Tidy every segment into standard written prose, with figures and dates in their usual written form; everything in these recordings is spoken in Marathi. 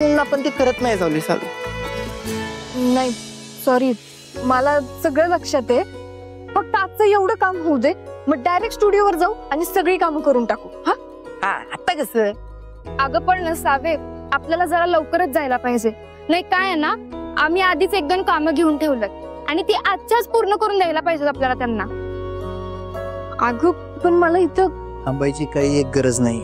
आपण ते करत नाही जावली सालू. नाही सॉरी, मला सगळं लक्षात आहे. फक्त आजचं एवढं काम होऊ दे, मग डायरेक्ट स्टुडिओवर जाऊ आणि सगळी कामं करून टाकू. हा हा आता कसं? अगं पण नसावे, आपल्याला जरा लवकरच जायला पाहिजे. नाही काय आहे ना, आम्ही आधीच एक दोन कामं घेऊन ठेवलं आणि ती आजच्याच पूर्ण करून द्यायला पाहिजे आपल्याला त्यांना. अगं पण मला इथं थांबायची काही एक गरज नाही.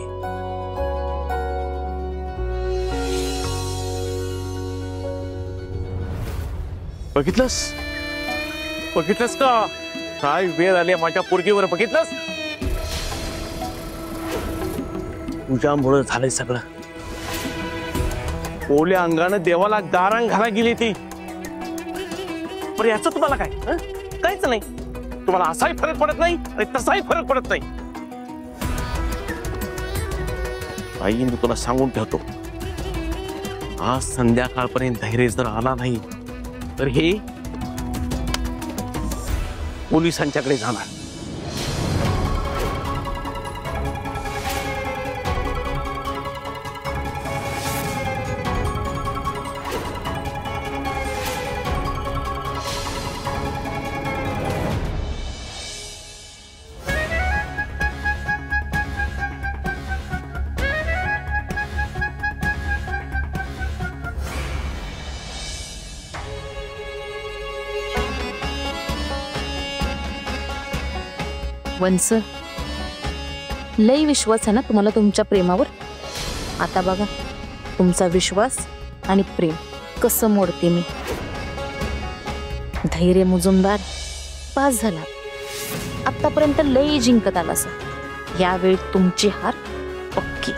बघितलंस बघितलंस का काय वेळ आली माझ्या पोरगीवर? बघितलंस? तुझ्यामुळं झालंय सगळं. ओल्या अंगानं देवाला गारांग घाला गेली ती. पण याचं तुम्हाला काय? काहीच नाही. तुम्हाला असाही फरक पडत नाही आणि तसाही फरक पडत नाही. आई मी तुला सांगून ठेवतो, आज संध्याकाळपर्यंत धैर्य जर आला नाही तर हे पोलिसांच्याकडे जाणार. वंस, लय विश्वास आहे ना तुम्हाला तुमच्या प्रेमावर. आता बघा तुमचा विश्वास आणि प्रेम कसं मोडते मी. धैर्य मुजुमदार पास झाला. आतापर्यंत लय जिंकत आला असा, यावेळी तुमची हार पक्की.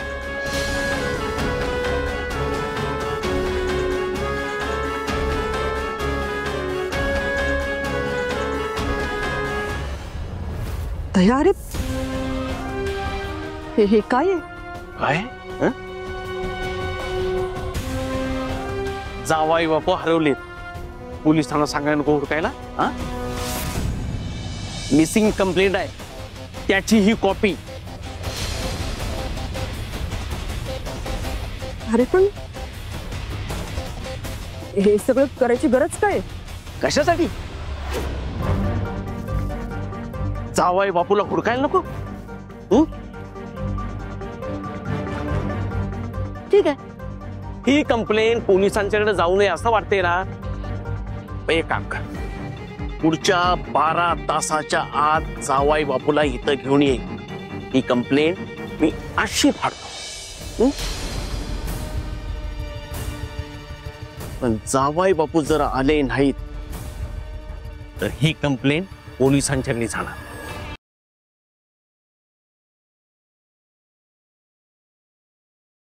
तयार हे काय आहे? काय? जावाई बापू हरवलेत. पोलिसांना सांगायला नको हुडकायला. मिसिंग कंप्लेंट आहे, त्याची ही कॉपी. अरे पण हे सगळं करायची गरज काय? कशासाठी? जावाई बापूला हुडकायला नको? ठीक आहे, ही कंप्लेंट पोलिसांच्याकडे जाऊ नये असं वाटतंय ना. एक काम कर, पुढच्या 12 तासाच्या आत जावाई बापूला इथं घेऊन ये. ही कंप्लेंट मी अशी फाडतो. पण जावाई बापू जर आले नाहीत तर ही कंप्लेंट पोलिसांच्याकडे जाणार.